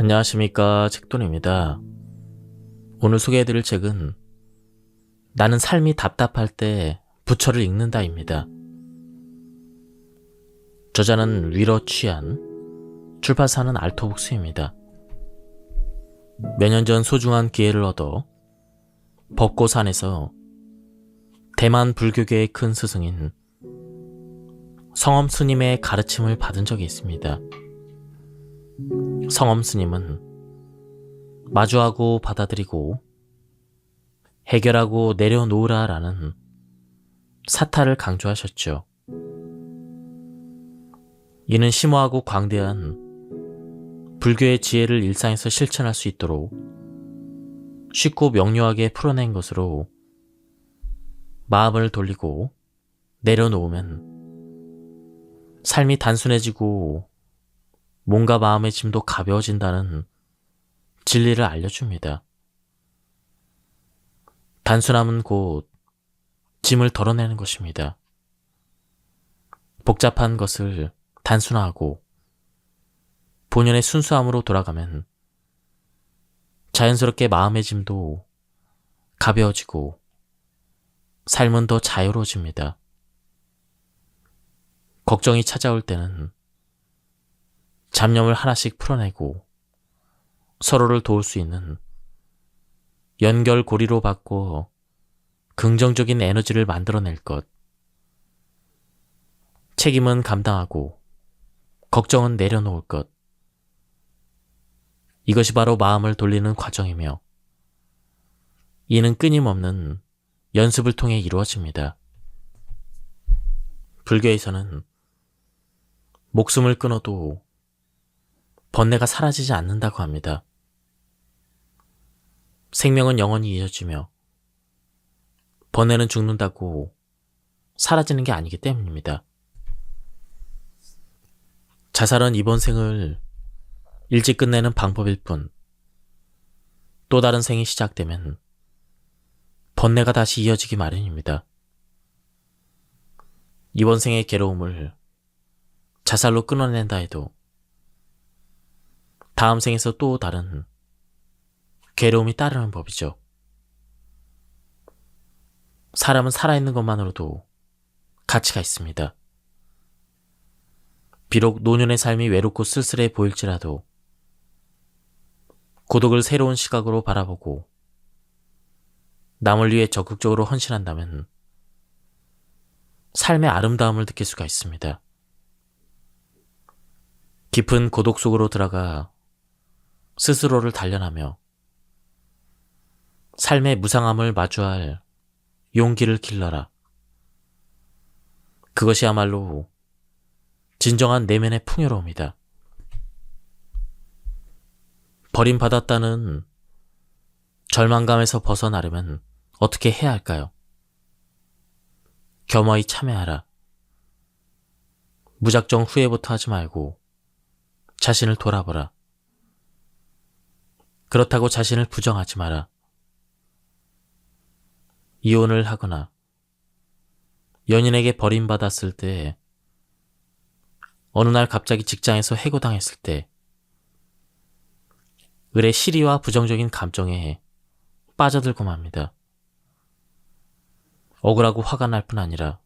안녕하십니까, 책돈입니다. 오늘 소개해드릴 책은 나는 삶이 답답할 때 부처를 읽는다입니다. 저자는 위러 취한, 출판사는 알토북스입니다. 몇 년 전 소중한 기회를 얻어 벚꽃산에서 대만 불교계의 큰 스승인 성엄 스님의 가르침을 받은 적이 있습니다. 성엄 스님은 마주하고 받아들이고 해결하고 내려놓으라 라는 사타를 강조하셨죠. 이는 심오하고 광대한 불교의 지혜를 일상에서 실천할 수 있도록 쉽고 명료하게 풀어낸 것으로 마음을 돌리고 내려놓으면 삶이 단순해지고 몸과 마음의 짐도 가벼워진다는 진리를 알려줍니다. 단순함은 곧 짐을 덜어내는 것입니다. 복잡한 것을 단순화하고 본연의 순수함으로 돌아가면 자연스럽게 마음의 짐도 가벼워지고 삶은 더 자유로워집니다. 걱정이 찾아올 때는 잡념을 하나씩 풀어내고 서로를 도울 수 있는 연결고리로 바꿔 긍정적인 에너지를 만들어낼 것. 책임은 감당하고 걱정은 내려놓을 것. 이것이 바로 마음을 돌리는 과정이며 이는 끊임없는 연습을 통해 이루어집니다. 불교에서는 목숨을 끊어도 번뇌가 사라지지 않는다고 합니다. 생명은 영원히 이어지며 번뇌는 죽는다고 사라지는 게 아니기 때문입니다. 자살은 이번 생을 일찍 끝내는 방법일 뿐, 또 다른 생이 시작되면 번뇌가 다시 이어지기 마련입니다. 이번 생의 괴로움을 자살로 끊어낸다 해도 다음 생에서 또 다른 괴로움이 따르는 법이죠. 사람은 살아있는 것만으로도 가치가 있습니다. 비록 노년의 삶이 외롭고 쓸쓸해 보일지라도 고독을 새로운 시각으로 바라보고 남을 위해 적극적으로 헌신한다면 삶의 아름다움을 느낄 수가 있습니다. 깊은 고독 속으로 들어가 스스로를 단련하며 삶의 무상함을 마주할 용기를 길러라. 그것이야말로 진정한 내면의 풍요로움이다. 버림받았다는 절망감에서 벗어나려면 어떻게 해야 할까요? 겸허히 참여하라. 무작정 후회부터 하지 말고 자신을 돌아보라. 그렇다고 자신을 부정하지 마라. 이혼을 하거나 연인에게 버림받았을 때, 어느 날 갑자기 직장에서 해고당했을 때 을의 시리와 부정적인 감정에 빠져들고 맙니다. 억울하고 화가 날 뿐 아니라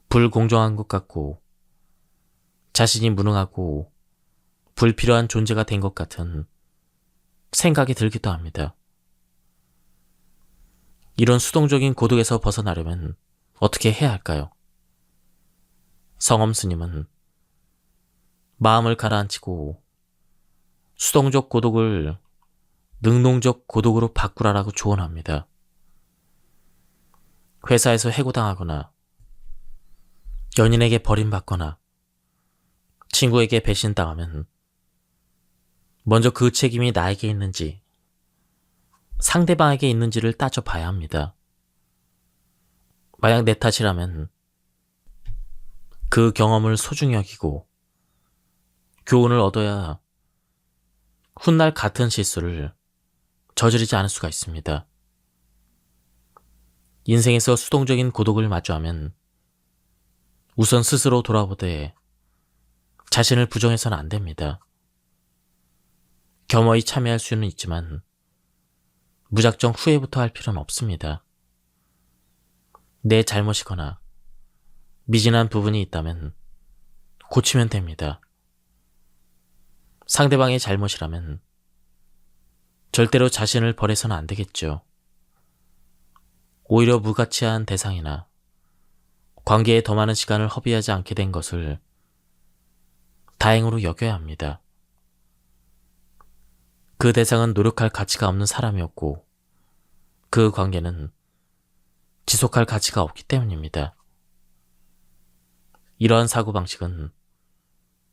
불공정한 것 같고 자신이 무능하고 불필요한 존재가 된 것 같은 생각이 들기도 합니다. 이런 수동적인 고독에서 벗어나려면 어떻게 해야 할까요? 성엄 스님은 마음을 가라앉히고 수동적 고독을 능동적 고독으로 바꾸라라고 조언합니다. 회사에서 해고당하거나 연인에게 버림받거나 친구에게 배신당하면 먼저 그 책임이 나에게 있는지 상대방에게 있는지를 따져봐야 합니다. 만약 내 탓이라면 그 경험을 소중히 여기고 교훈을 얻어야 훗날 같은 실수를 저지르지 않을 수가 있습니다. 인생에서 수동적인 고독을 마주하면 우선 스스로 돌아보되 자신을 부정해서는 안 됩니다. 겸허히 참여할 수는 있지만 무작정 후회부터 할 필요는 없습니다. 내 잘못이거나 미진한 부분이 있다면 고치면 됩니다. 상대방의 잘못이라면 절대로 자신을 버려서는 안 되겠죠. 오히려 무가치한 대상이나 관계에 더 많은 시간을 허비하지 않게 된 것을 다행으로 여겨야 합니다. 그 대상은 노력할 가치가 없는 사람이었고 그 관계는 지속할 가치가 없기 때문입니다. 이러한 사고방식은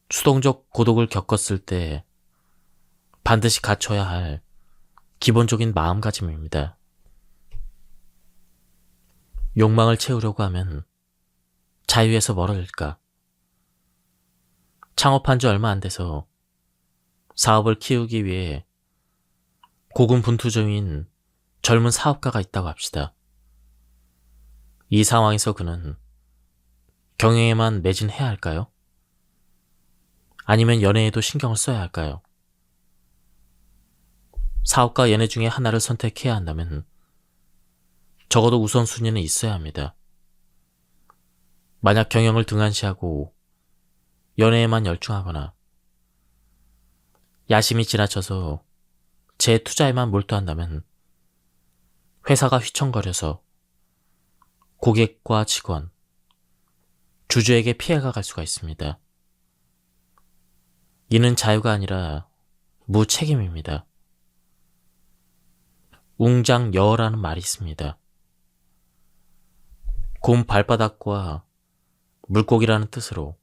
수동적 고독을 겪었을 때 반드시 갖춰야 할 기본적인 마음가짐입니다. 욕망을 채우려고 하면 자유에서 멀어질까? 창업한 지 얼마 안 돼서 사업을 키우기 위해 고군분투 중인 젊은 사업가가 있다고 합시다. 이 상황에서 그는 경영에만 매진해야 할까요? 아니면 연애에도 신경을 써야 할까요? 사업과 연애 중에 하나를 선택해야 한다면 적어도 우선순위는 있어야 합니다. 만약 경영을 등한시하고 연애에만 열중하거나 야심이 지나쳐서 제 투자에만 몰두한다면 회사가 휘청거려서 고객과 직원, 주주에게 피해가 갈 수가 있습니다. 이는 자유가 아니라 무책임입니다. 웅장여어라는 말이 있습니다. 곰 발바닥과 물고기라는 뜻으로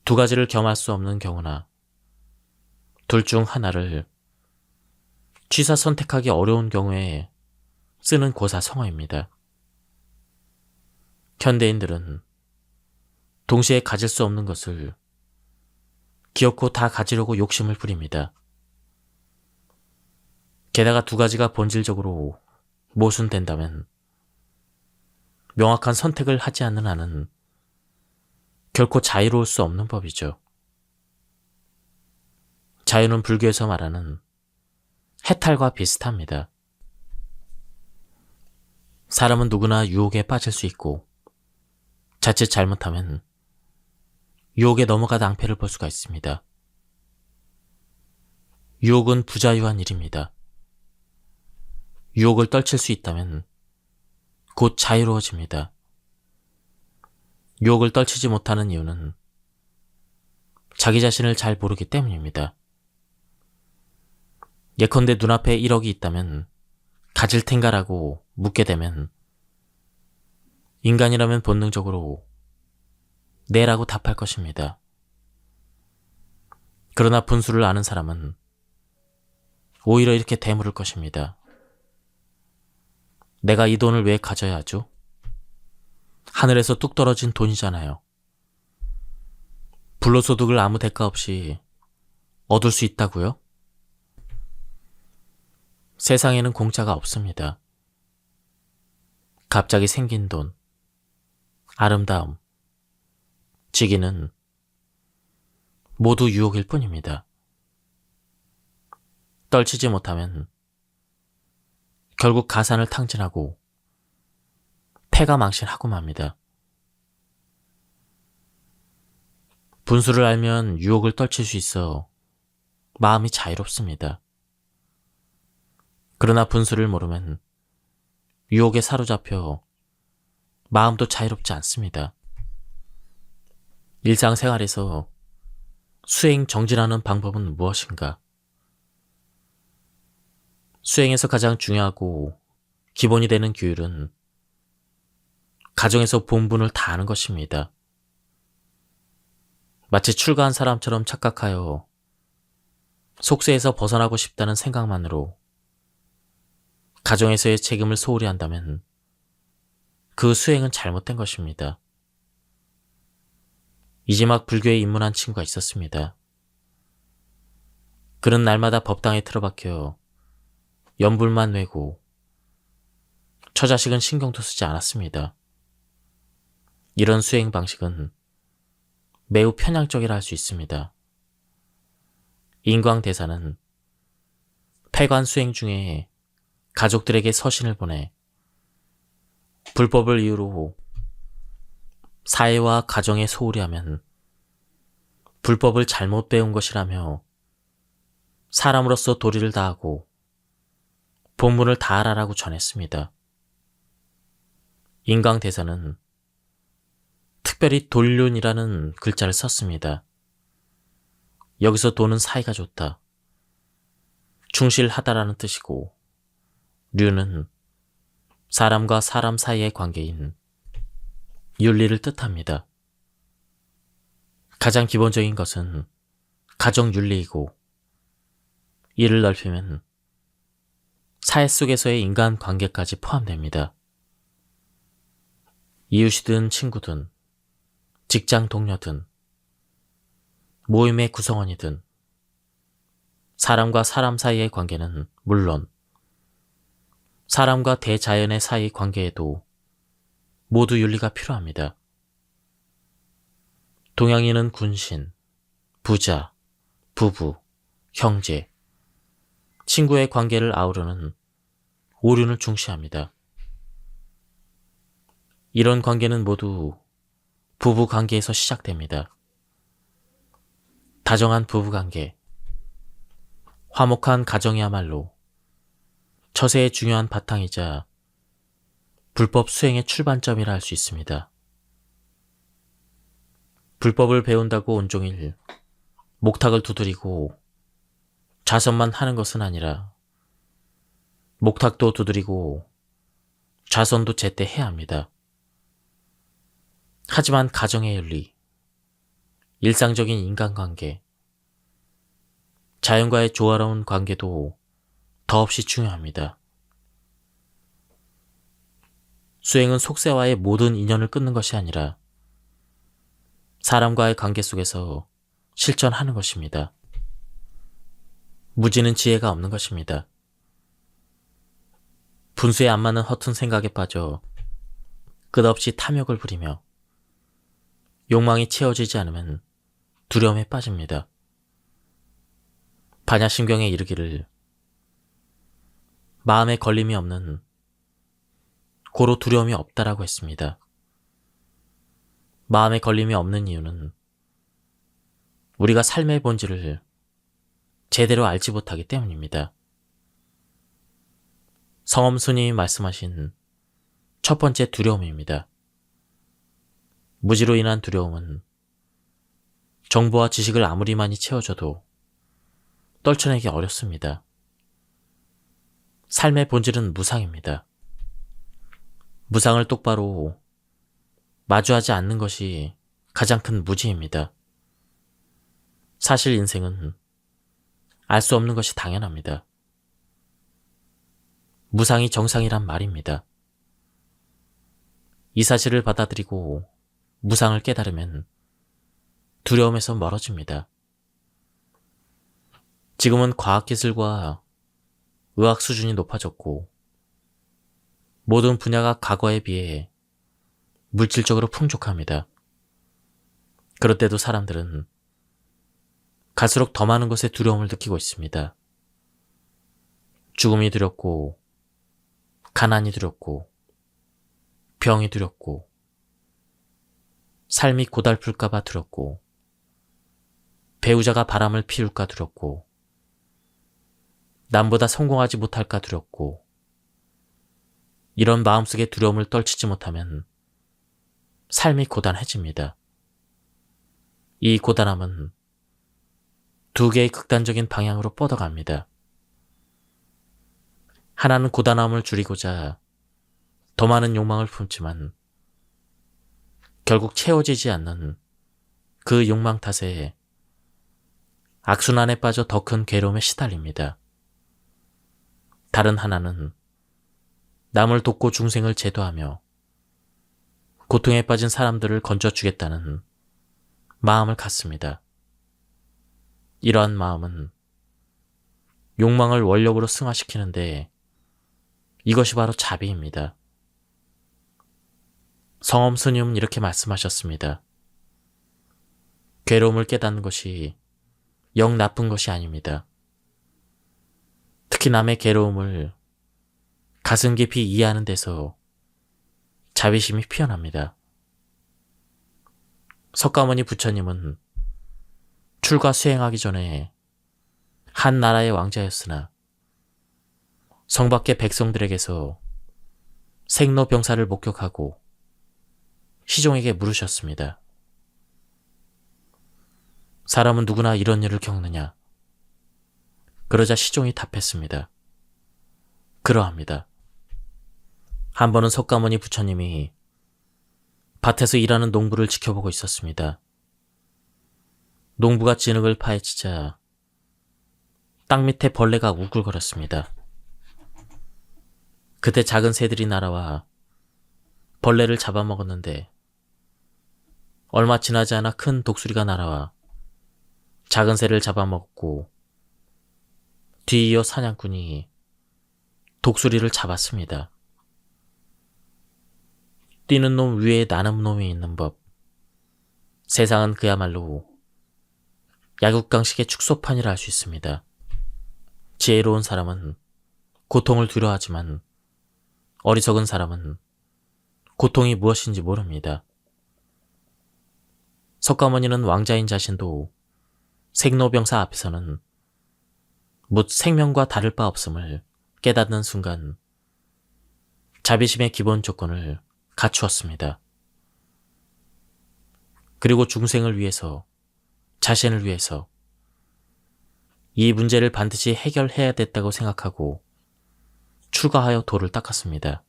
두 가지를 겸할 수 없는 경우나 둘 중 하나를 취사 선택하기 어려운 경우에 쓰는 고사성어입니다. 현대인들은 동시에 가질 수 없는 것을 기어코 다 가지려고 욕심을 부립니다. 게다가 두 가지가 본질적으로 모순된다면 명확한 선택을 하지 않는 한은 결코 자유로울 수 없는 법이죠. 자유는 불교에서 말하는 해탈과 비슷합니다. 사람은 누구나 유혹에 빠질 수 있고 자칫 잘못하면 유혹에 넘어가 낭패를 볼 수가 있습니다. 유혹은 부자유한 일입니다. 유혹을 떨칠 수 있다면 곧 자유로워집니다. 유혹을 떨치지 못하는 이유는 자기 자신을 잘 모르기 때문입니다. 예컨대 눈앞에 1억이 있다면 가질 텐가라고 묻게 되면 인간이라면 본능적으로 네라고 답할 것입니다. 그러나 분수를 아는 사람은 오히려 이렇게 되물을 것입니다. 내가 이 돈을 왜 가져야 하죠? 하늘에서 뚝 떨어진 돈이잖아요. 불로소득을 아무 대가 없이 얻을 수 있다고요? 세상에는 공짜가 없습니다. 갑자기 생긴 돈, 아름다움, 직위는 모두 유혹일 뿐입니다. 떨치지 못하면 결국 가산을 탕진하고 패가망신하고 맙니다. 분수를 알면 유혹을 떨칠 수 있어 마음이 자유롭습니다. 그러나 분수를 모르면 유혹에 사로잡혀 마음도 자유롭지 않습니다. 일상생활에서 수행 정진하는 방법은 무엇인가? 수행에서 가장 중요하고 기본이 되는 규율은 가정에서 본분을 다하는 것입니다. 마치 출가한 사람처럼 착각하여 속세에서 벗어나고 싶다는 생각만으로 가정에서의 책임을 소홀히 한다면 그 수행은 잘못된 것입니다. 이지막 불교에 입문한 친구가 있었습니다. 그는 날마다 법당에 틀어박혀 연불만 외고 처자식은 신경도 쓰지 않았습니다. 이런 수행 방식은 매우 편향적이라 할 수 있습니다. 인광대사는 폐관 수행 중에 가족들에게 서신을 보내 불법을 이유로 사회와 가정에 소홀히 하면 불법을 잘못 배운 것이라며 사람으로서 도리를 다하고 본분을 다하라고 전했습니다. 인광대사는 특별히 돈륜이라는 글자를 썼습니다. 여기서 돈은 사이가 좋다, 충실하다라는 뜻이고, 륜은 사람과 사람 사이의 관계인 윤리를 뜻합니다. 가장 기본적인 것은 가정윤리이고, 이를 넓히면 사회 속에서의 인간관계까지 포함됩니다. 이웃이든 친구든 직장 동료든 모임의 구성원이든 사람과 사람 사이의 관계는 물론 사람과 대자연의 사이 관계에도 모두 윤리가 필요합니다. 동양인은 군신, 부자, 부부, 형제, 친구의 관계를 아우르는 오륜을 중시합니다. 이런 관계는 모두 부부 관계에서 시작됩니다. 다정한 부부 관계, 화목한 가정이야말로 처세의 중요한 바탕이자 불법 수행의 출발점이라 할 수 있습니다. 불법을 배운다고 온종일 목탁을 두드리고 좌선만 하는 것은 아니라 목탁도 두드리고 좌선도 제때 해야 합니다. 하지만 가정의 윤리, 일상적인 인간관계, 자연과의 조화로운 관계도 더없이 중요합니다. 수행은 속세와의 모든 인연을 끊는 것이 아니라 사람과의 관계 속에서 실천하는 것입니다. 무지는 지혜가 없는 것입니다. 분수에 안 맞는 허튼 생각에 빠져 끝없이 탐욕을 부리며 욕망이 채워지지 않으면 두려움에 빠집니다. 반야심경에 이르기를 마음에 걸림이 없는 고로 두려움이 없다라고 했습니다. 마음에 걸림이 없는 이유는 우리가 삶의 본질을 제대로 알지 못하기 때문입니다. 성엄스님이 말씀하신 첫 번째 두려움입니다. 무지로 인한 두려움은 정보와 지식을 아무리 많이 채워줘도 떨쳐내기 어렵습니다. 삶의 본질은 무상입니다. 무상을 똑바로 마주하지 않는 것이 가장 큰 무지입니다. 사실 인생은 알 수 없는 것이 당연합니다. 무상이 정상이란 말입니다. 이 사실을 받아들이고 무상을 깨달으면 두려움에서 멀어집니다. 지금은 과학기술과 의학 수준이 높아졌고 모든 분야가 과거에 비해 물질적으로 풍족합니다. 그럴 때도 사람들은 갈수록 더 많은 것에 두려움을 느끼고 있습니다. 죽음이 두렵고, 가난이 두렵고, 병이 두렵고, 삶이 고달플까봐 두렵고, 배우자가 바람을 피울까 두렵고, 남보다 성공하지 못할까 두렵고, 이런 마음속의 두려움을 떨치지 못하면 삶이 고단해집니다. 이 고단함은 두 개의 극단적인 방향으로 뻗어갑니다. 하나는 고단함을 줄이고자 더 많은 욕망을 품지만 결국 채워지지 않는 그 욕망 탓에 악순환에 빠져 더 큰 괴로움에 시달립니다. 다른 하나는 남을 돕고 중생을 제도하며 고통에 빠진 사람들을 건져주겠다는 마음을 갖습니다. 이러한 마음은 욕망을 원력으로 승화시키는데 이것이 바로 자비입니다. 성엄스님은 이렇게 말씀하셨습니다. 괴로움을 깨닫는 것이 영 나쁜 것이 아닙니다. 특히 남의 괴로움을 가슴 깊이 이해하는 데서 자비심이 피어납니다. 석가모니 부처님은 출가 수행하기 전에 한 나라의 왕자였으나 성 밖의 백성들에게서 생로병사를 목격하고 시종에게 물으셨습니다. 사람은 누구나 이런 일을 겪느냐? 그러자 시종이 답했습니다. 그러합니다. 한 번은 석가모니 부처님이 밭에서 일하는 농부를 지켜보고 있었습니다. 농부가 진흙을 파헤치자 땅 밑에 벌레가 우글거렸습니다. 그때 작은 새들이 날아와 벌레를 잡아먹었는데 얼마 지나지 않아 큰 독수리가 날아와 작은 새를 잡아먹었고 뒤이어 사냥꾼이 독수리를 잡았습니다. 뛰는 놈 위에 나는 놈이 있는 법. 세상은 그야말로 약육강식의 축소판이라 할 수 있습니다. 지혜로운 사람은 고통을 두려워하지만 어리석은 사람은 고통이 무엇인지 모릅니다. 석가모니는 왕자인 자신도 생로병사 앞에서는 묻 생명과 다를 바 없음을 깨닫는 순간 자비심의 기본 조건을 갖추었습니다. 그리고 중생을 위해서, 자신을 위해서 이 문제를 반드시 해결해야 됐다고 생각하고 출가하여 도를 닦았습니다.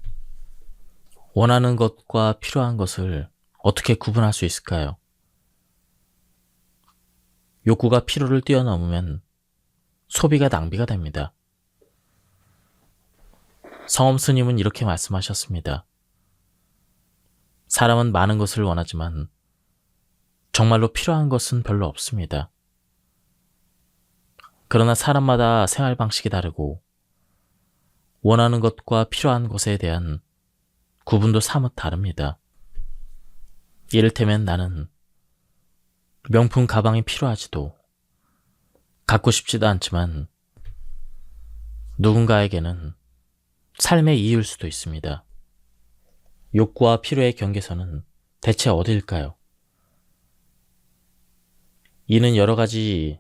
원하는 것과 필요한 것을 어떻게 구분할 수 있을까요? 욕구가 필요를 뛰어넘으면 소비가 낭비가 됩니다. 성엄 스님은 이렇게 말씀하셨습니다. 사람은 많은 것을 원하지만 정말로 필요한 것은 별로 없습니다. 그러나 사람마다 생활 방식이 다르고 원하는 것과 필요한 것에 대한 구분도 사뭇 다릅니다. 이를테면 나는 명품 가방이 필요하지도 갖고 싶지도 않지만 누군가에게는 삶의 이유일 수도 있습니다. 욕구와 필요의 경계선은 대체 어디일까요? 이는 여러 가지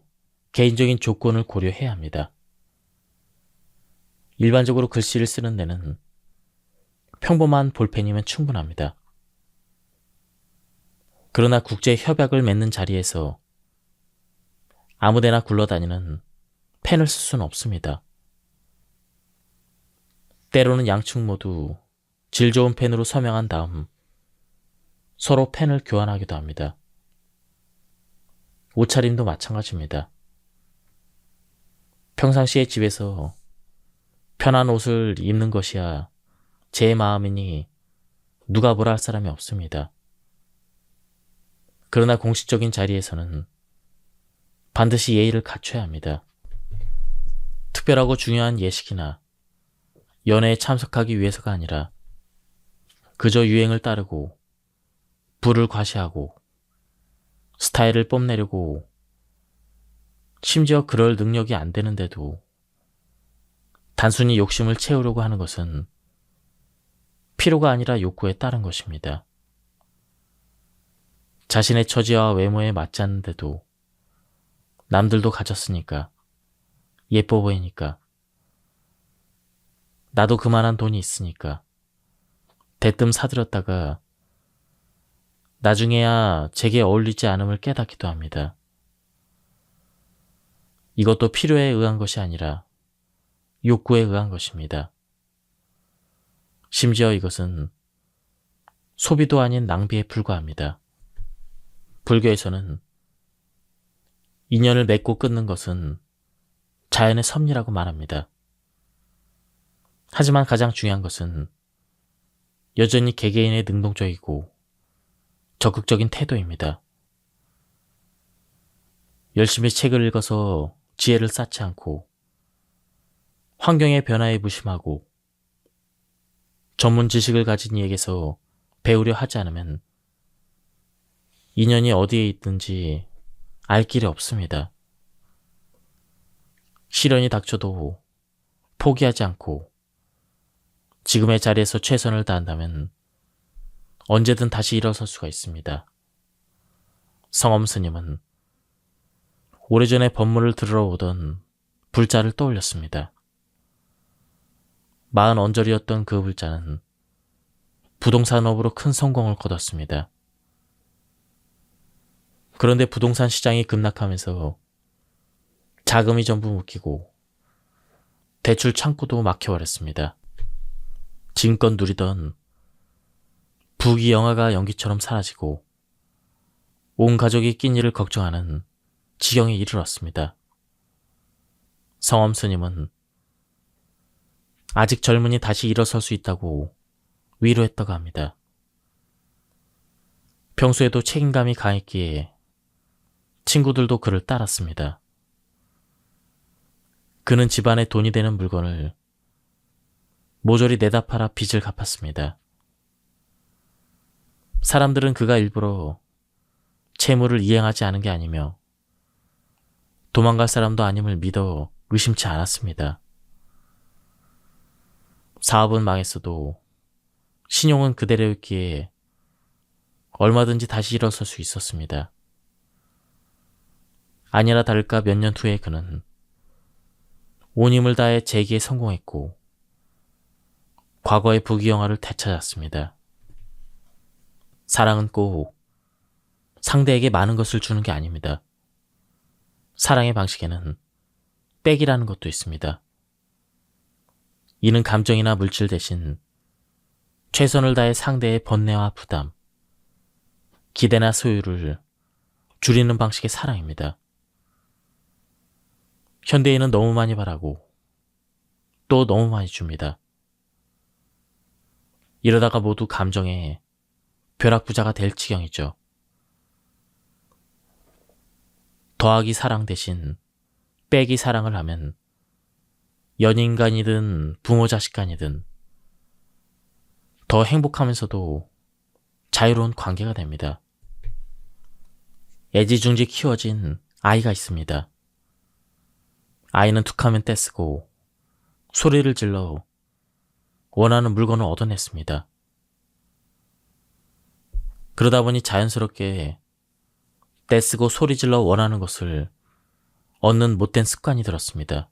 개인적인 조건을 고려해야 합니다. 일반적으로 글씨를 쓰는 데는 평범한 볼펜이면 충분합니다. 그러나 국제 협약을 맺는 자리에서 아무데나 굴러다니는 펜을 쓸 수는 없습니다. 때로는 양측 모두 질 좋은 펜으로 서명한 다음 서로 펜을 교환하기도 합니다. 옷차림도 마찬가지입니다. 평상시에 집에서 편한 옷을 입는 것이야 제 마음이니 누가 뭐라 할 사람이 없습니다. 그러나 공식적인 자리에서는 반드시 예의를 갖춰야 합니다. 특별하고 중요한 예식이나 연회에 참석하기 위해서가 아니라 그저 유행을 따르고 부를 과시하고 스타일을 뽐내려고 심지어 그럴 능력이 안 되는데도 단순히 욕심을 채우려고 하는 것은 필요가 아니라 욕구에 따른 것입니다. 자신의 처지와 외모에 맞지 않는데도 남들도 가졌으니까, 예뻐 보이니까, 나도 그만한 돈이 있으니까 대뜸 사들였다가 나중에야 제게 어울리지 않음을 깨닫기도 합니다. 이것도 필요에 의한 것이 아니라 욕구에 의한 것입니다. 심지어 이것은 소비도 아닌 낭비에 불과합니다. 불교에서는 인연을 맺고 끊는 것은 자연의 섭리라고 말합니다. 하지만 가장 중요한 것은 여전히 개개인의 능동적이고 적극적인 태도입니다. 열심히 책을 읽어서 지혜를 쌓지 않고 환경의 변화에 무심하고 전문 지식을 가진 이에게서 배우려 하지 않으면 인연이 어디에 있든지 알 길이 없습니다. 시련이 닥쳐도 포기하지 않고 지금의 자리에서 최선을 다한다면 언제든 다시 일어설 수가 있습니다. 성엄 스님은 오래전에 법문을 들으러 오던 불자를 떠올렸습니다. 40언저리였던 그 불자는 부동산업으로 큰 성공을 거뒀습니다. 그런데 부동산 시장이 급락하면서 자금이 전부 묶이고 대출 창구도 막혀버렸습니다. 지금껏 누리던 부귀 영화가 연기처럼 사라지고 온 가족이 낀 일을 걱정하는 지경에 이르렀습니다. 성엄 스님은 아직 젊으니 다시 일어설 수 있다고 위로했다고 합니다. 평소에도 책임감이 강했기에 친구들도 그를 따랐습니다. 그는 집안에 돈이 되는 물건을 모조리 내다 팔아 빚을 갚았습니다. 사람들은 그가 일부러 채무를 이행하지 않은 게 아니며 도망갈 사람도 아님을 믿어 의심치 않았습니다. 사업은 망했어도 신용은 그대로였기에 얼마든지 다시 일어설 수 있었습니다. 아니나 다를까 몇 년 후에 그는 온 힘을 다해 재기에 성공했고 과거의 부귀영화를 되찾았습니다. 사랑은 꼭 상대에게 많은 것을 주는 게 아닙니다. 사랑의 방식에는 빽이라는 것도 있습니다. 이는 감정이나 물질 대신 최선을 다해 상대의 번뇌와 부담, 기대나 소유를 줄이는 방식의 사랑입니다. 현대인은 너무 많이 바라고 또 너무 많이 줍니다. 이러다가 모두 감정의 벼락부자가 될 지경이죠. 더하기 사랑 대신 빼기 사랑을 하면 연인 간이든 부모 자식 간이든 더 행복하면서도 자유로운 관계가 됩니다. 애지중지 키워진 아이가 있습니다. 아이는 툭하면 떼쓰고 소리를 질러 원하는 물건을 얻어냈습니다. 그러다 보니 자연스럽게 떼쓰고 소리질러 원하는 것을 얻는 못된 습관이 들었습니다.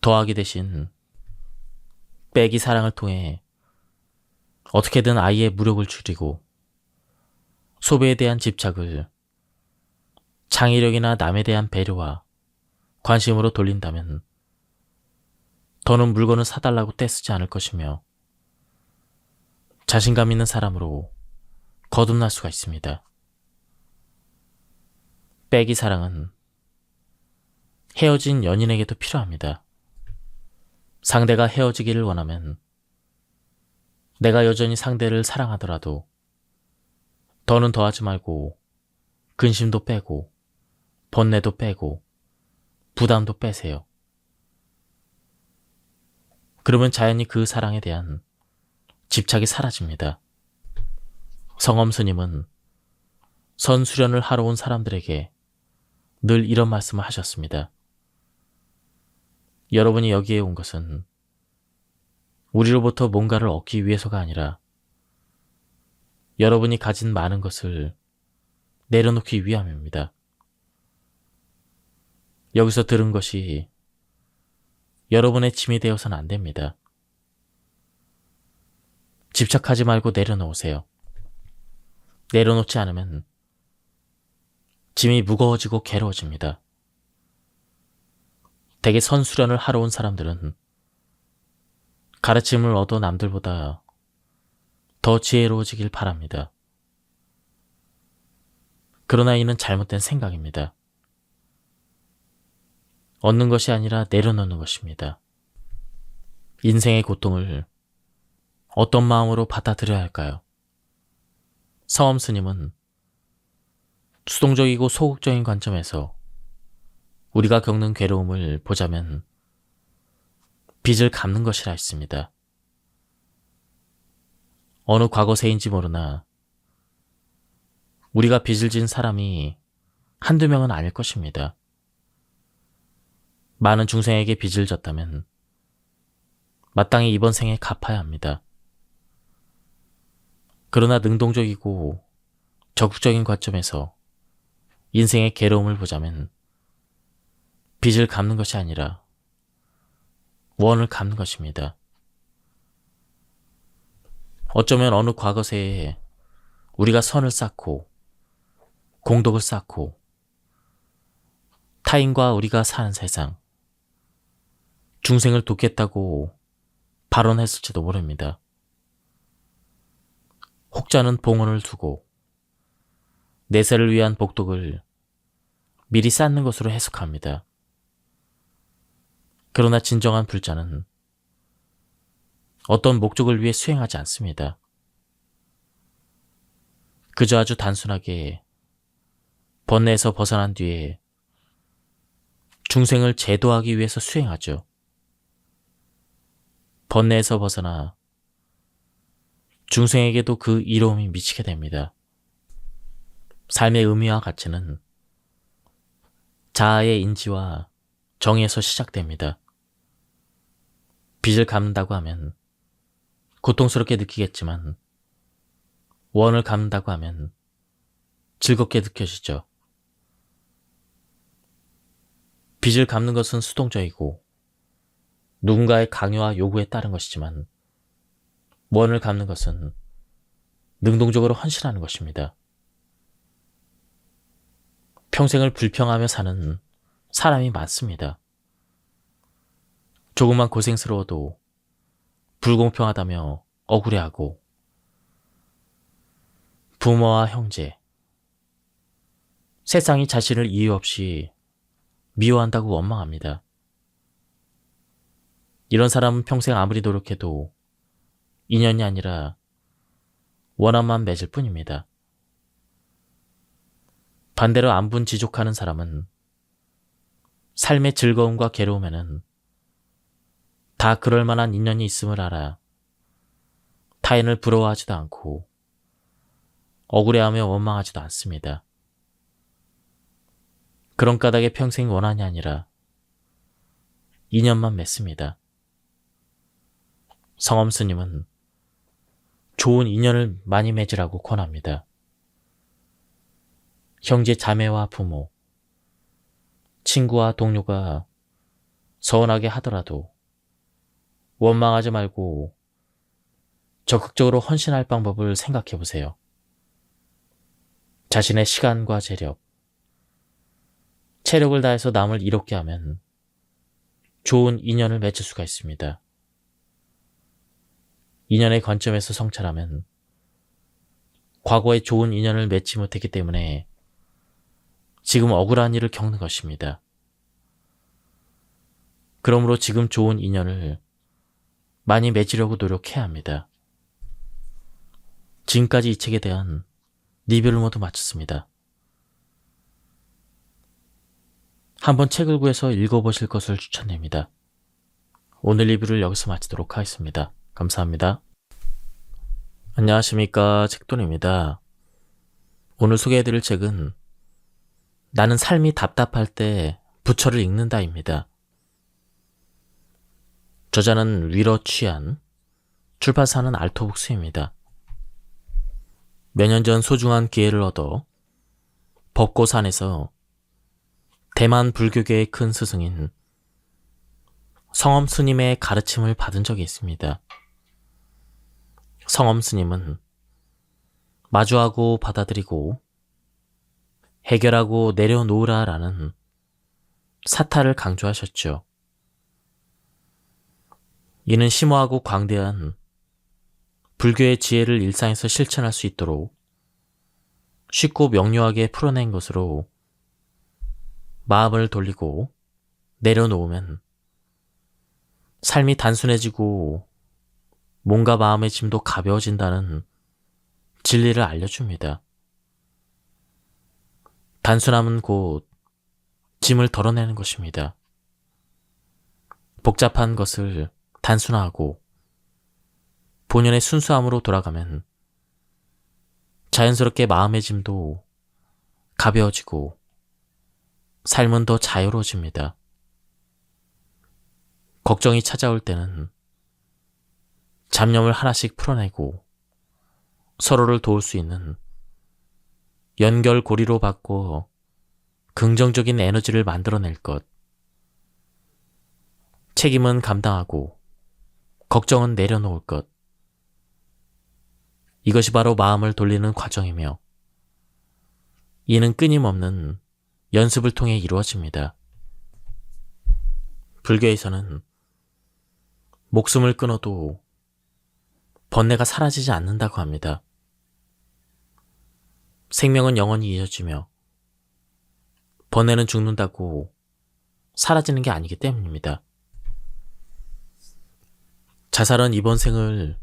더하기 대신 빼기 사랑을 통해 어떻게든 아이의 무력을 줄이고 소비에 대한 집착을 창의력이나 남에 대한 배려와 관심으로 돌린다면 더는 물건을 사달라고 떼쓰지 않을 것이며 자신감 있는 사람으로 거듭날 수가 있습니다. 빼기 사랑은 헤어진 연인에게도 필요합니다. 상대가 헤어지기를 원하면 내가 여전히 상대를 사랑하더라도 더는 더하지 말고 근심도 빼고 번뇌도 빼고 부담도 빼세요. 그러면 자연히 그 사랑에 대한 집착이 사라집니다. 성엄 스님은 선수련을 하러 온 사람들에게 늘 이런 말씀을 하셨습니다. 여러분이 여기에 온 것은 우리로부터 뭔가를 얻기 위해서가 아니라 여러분이 가진 많은 것을 내려놓기 위함입니다. 여기서 들은 것이 여러분의 짐이 되어서는 안 됩니다. 집착하지 말고 내려놓으세요. 내려놓지 않으면 짐이 무거워지고 괴로워집니다. 대개 선수련을 하러 온 사람들은 가르침을 얻어 남들보다 더 지혜로워지길 바랍니다. 그러나 이는 잘못된 생각입니다. 얻는 것이 아니라 내려놓는 것입니다. 인생의 고통을 어떤 마음으로 받아들여야 할까요? 성엄 스님은 수동적이고 소극적인 관점에서 우리가 겪는 괴로움을 보자면 빚을 갚는 것이라 했습니다. 어느 과거세인지 모르나 우리가 빚을 진 사람이 한두 명은 아닐 것입니다. 많은 중생에게 빚을 졌다면 마땅히 이번 생에 갚아야 합니다. 그러나 능동적이고 적극적인 관점에서 인생의 괴로움을 보자면 빚을 갚는 것이 아니라 원을 갚는 것입니다. 어쩌면 어느 과거세에 우리가 선을 쌓고 공덕을 쌓고 타인과 우리가 사는 세상, 중생을 돕겠다고 발언했을지도 모릅니다. 혹자는 봉헌을 두고 내세를 위한 복덕을 미리 쌓는 것으로 해석합니다. 그러나 진정한 불자는 어떤 목적을 위해 수행하지 않습니다. 그저 아주 단순하게 번뇌에서 벗어난 뒤에 중생을 제도하기 위해서 수행하죠. 번뇌에서 벗어나 중생에게도 그 이로움이 미치게 됩니다. 삶의 의미와 가치는 자아의 인지와 정의에서 시작됩니다. 빚을 갚는다고 하면 고통스럽게 느끼겠지만 원을 갚는다고 하면 즐겁게 느껴지죠. 빚을 갚는 것은 수동적이고 누군가의 강요와 요구에 따른 것이지만 원을 갚는 것은 능동적으로 헌신하는 것입니다. 평생을 불평하며 사는 사람이 많습니다. 조금만 고생스러워도 불공평하다며 억울해하고 부모와 형제, 세상이 자신을 이유 없이 미워한다고 원망합니다. 이런 사람은 평생 아무리 노력해도 인연이 아니라 원한만 맺을 뿐입니다. 반대로 안분지족하는 사람은 삶의 즐거움과 괴로움에는 다 그럴 만한 인연이 있음을 알아 타인을 부러워하지도 않고 억울해하며 원망하지도 않습니다. 그런 까닭에 평생 원한이 아니라 인연만 맺습니다. 성엄 스님은 좋은 인연을 많이 맺으라고 권합니다. 형제 자매와 부모, 친구와 동료가 서운하게 하더라도 원망하지 말고 적극적으로 헌신할 방법을 생각해 보세요. 자신의 시간과 재력, 체력을 다해서 남을 이롭게 하면 좋은 인연을 맺을 수가 있습니다. 인연의 관점에서 성찰하면 과거에 좋은 인연을 맺지 못했기 때문에 지금 억울한 일을 겪는 것입니다. 그러므로 지금 좋은 인연을 많이 맺으려고 노력해야 합니다. 지금까지 이 책에 대한 리뷰를 모두 마쳤습니다. 한번 책을 구해서 읽어보실 것을 추천드립니다. 오늘 리뷰를 여기서 마치도록 하겠습니다. 감사합니다. 안녕하십니까, 책돈입니다. 오늘 소개해드릴 책은 나는 삶이 답답할 때 부처를 읽는다입니다. 저자는 위러 취한, 출판사는 알토북스입니다. 몇 년 전 소중한 기회를 얻어 벚고산에서 대만 불교계의 큰 스승인 성엄 스님의 가르침을 받은 적이 있습니다. 성엄 스님은 마주하고 받아들이고 해결하고 내려놓으라 라는 사타를 강조하셨죠. 이는 심오하고 광대한 불교의 지혜를 일상에서 실천할 수 있도록 쉽고 명료하게 풀어낸 것으로 마음을 돌리고 내려놓으면 삶이 단순해지고 몸과 마음의 짐도 가벼워진다는 진리를 알려줍니다. 단순함은 곧 짐을 덜어내는 것입니다. 복잡한 것을 단순화하고 본연의 순수함으로 돌아가면 자연스럽게 마음의 짐도 가벼워지고 삶은 더 자유로워집니다. 걱정이 찾아올 때는 잡념을 하나씩 풀어내고 서로를 도울 수 있는 연결고리로 바꿔 긍정적인 에너지를 만들어낼 것. 책임은 감당하고 걱정은 내려놓을 것. 이것이 바로 마음을 돌리는 과정이며 이는 끊임없는 연습을 통해 이루어집니다. 불교에서는 목숨을 끊어도 번뇌가 사라지지 않는다고 합니다. 생명은 영원히 이어지며 번뇌는 죽는다고 사라지는 게 아니기 때문입니다. 자살은 이번 생을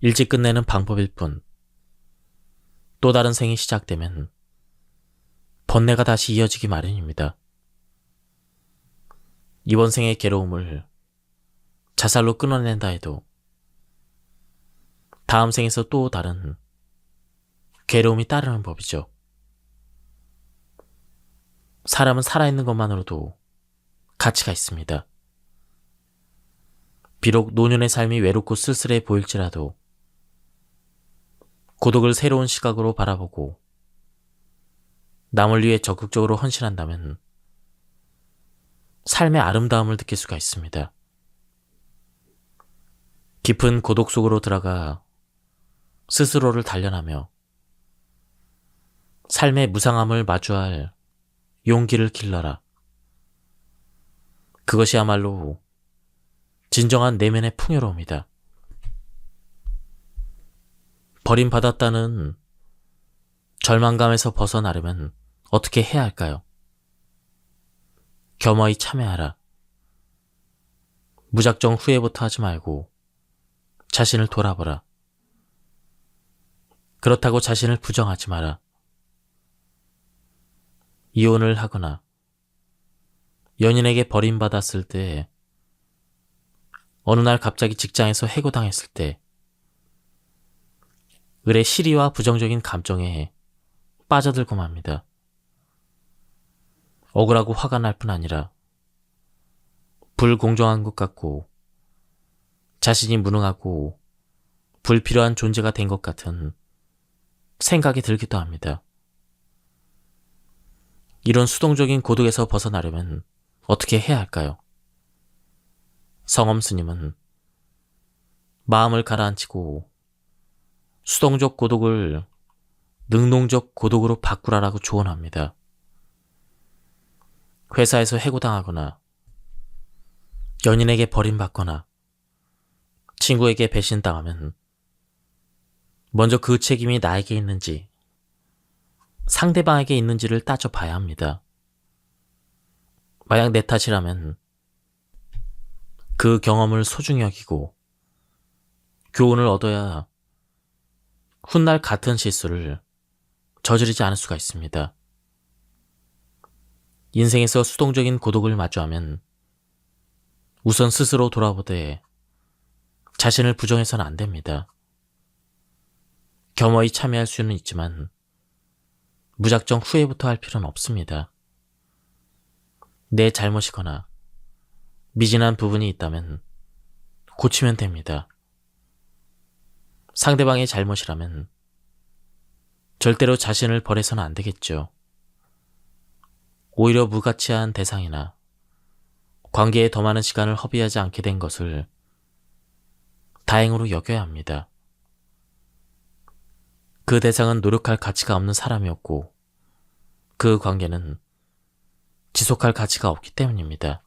일찍 끝내는 방법일 뿐, 또 다른 생이 시작되면 번뇌가 다시 이어지기 마련입니다. 이번 생의 괴로움을 자살로 끊어낸다 해도 다음 생에서 또 다른 괴로움이 따르는 법이죠. 사람은 살아있는 것만으로도 가치가 있습니다. 비록 노년의 삶이 외롭고 쓸쓸해 보일지라도 고독을 새로운 시각으로 바라보고 남을 위해 적극적으로 헌신한다면 삶의 아름다움을 느낄 수가 있습니다. 깊은 고독 속으로 들어가 스스로를 단련하며 삶의 무상함을 마주할 용기를 길러라. 그것이야말로 진정한 내면의 풍요로움이다. 버림받았다는 절망감에서 벗어나려면 어떻게 해야 할까요? 겸허히 참여하라. 무작정 후회부터 하지 말고 자신을 돌아보라. 그렇다고 자신을 부정하지 마라. 이혼을 하거나 연인에게 버림받았을 때, 어느 날 갑자기 직장에서 해고당했을 때 을의 시리와 부정적인 감정에 빠져들고 맙니다. 억울하고 화가 날 뿐 아니라 불공정한 것 같고 자신이 무능하고 불필요한 존재가 된 것 같은 생각이 들기도 합니다. 이런 수동적인 고독에서 벗어나려면 어떻게 해야 할까요? 성엄 스님은 마음을 가라앉히고 수동적 고독을 능동적 고독으로 바꾸라라고 조언합니다. 회사에서 해고당하거나 연인에게 버림받거나 친구에게 배신당하면 먼저 그 책임이 나에게 있는지 상대방에게 있는지를 따져봐야 합니다. 만약 내 탓이라면 그 경험을 소중히 여기고 교훈을 얻어야 훗날 같은 실수를 저지르지 않을 수가 있습니다. 인생에서 수동적인 고독을 마주하면 우선 스스로 돌아보되 자신을 부정해서는 안 됩니다. 겸허히 참여할 수는 있지만 무작정 후회부터 할 필요는 없습니다. 내 잘못이거나 미진한 부분이 있다면 고치면 됩니다. 상대방의 잘못이라면 절대로 자신을 버려서는 안 되겠죠. 오히려 무가치한 대상이나 관계에 더 많은 시간을 허비하지 않게 된 것을 다행으로 여겨야 합니다. 그 대상은 노력할 가치가 없는 사람이었고 그 관계는 지속할 가치가 없기 때문입니다.